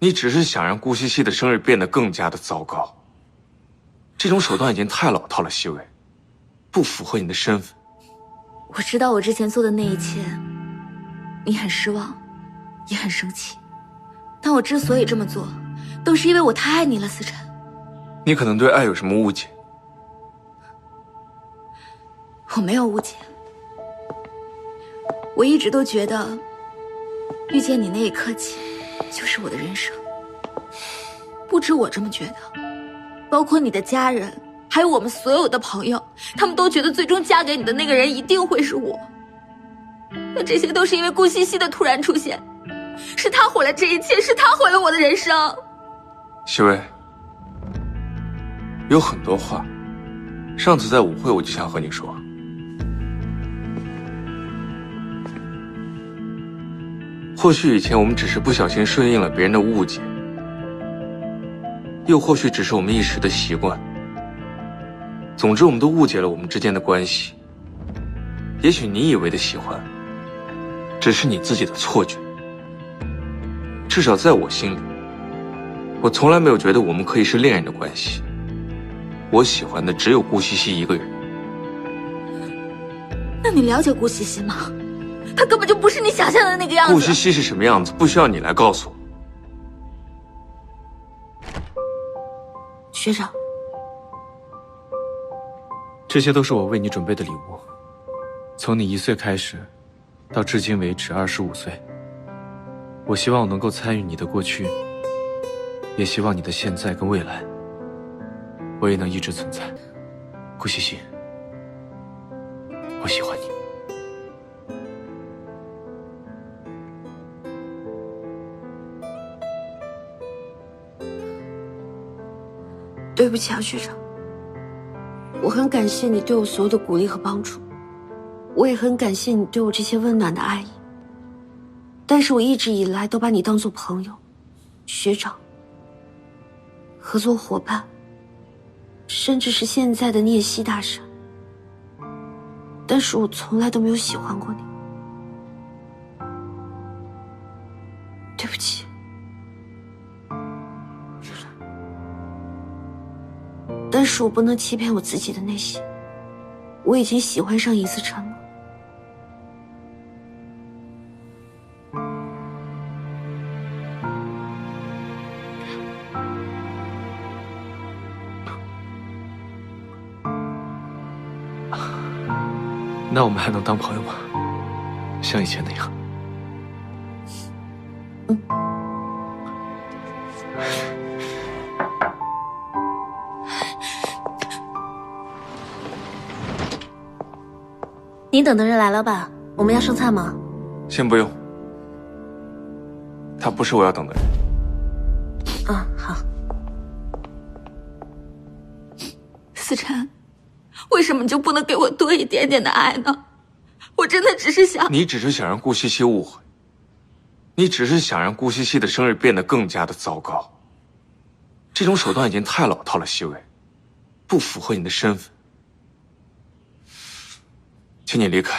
你只是想让顾西西的生日变得更加的糟糕。这种手段已经太老套了，西薇，不符合你的身份。我知道我之前做的那一切，你很失望，也很生气。但我之所以这么做，都是因为我太爱你了，思辰。你可能对爱有什么误解？我没有误解，我一直都觉得，遇见你那一刻起，就是我的人生。不止我这么觉得，包括你的家人，还有我们所有的朋友，他们都觉得最终嫁给你的那个人一定会是我。但这些都是因为顾西西的突然出现，是他毁了这一切，是他毁了我的人生。西薇，有很多话，上次在舞会我就想和你说。或许以前我们只是不小心顺应了别人的误解，又或许只是我们一时的习惯。总之，我们都误解了我们之间的关系。也许你以为的喜欢，只是你自己的错觉。至少在我心里，我从来没有觉得我们可以是恋人的关系。我喜欢的只有顾西西一个人。那你了解顾西西吗？她根本就不是你想象的那个样子。顾西西是什么样子，不需要你来告诉我。学长，这些都是我为你准备的礼物，从你1岁开始，到至今为止25岁。我希望我能够参与你的过去，也希望你的现在跟未来，我也能一直存在。顾西西，我喜欢你。对不起啊，学长，我很感谢你对我所有的鼓励和帮助，我也很感谢你对我这些温暖的爱意。但是我一直以来都把你当作朋友、学长、合作伙伴，甚至是现在的聂西大神。但是我从来都没有喜欢过你，对不起。但是我不能欺骗我自己的内心，我已经喜欢上尹思辰了。那我们还能当朋友吗？像以前那样？你等的人来了吧？我们要上菜吗？先不用，他不是我要等的人。啊，好。思辰，为什么你就不能给我多一点点的爱呢？我真的只是想……你只是想让顾西西误会，你只是想让顾西西的生日变得更加的糟糕。这种手段已经太老套了，西薇，不符合你的身份。请你离开。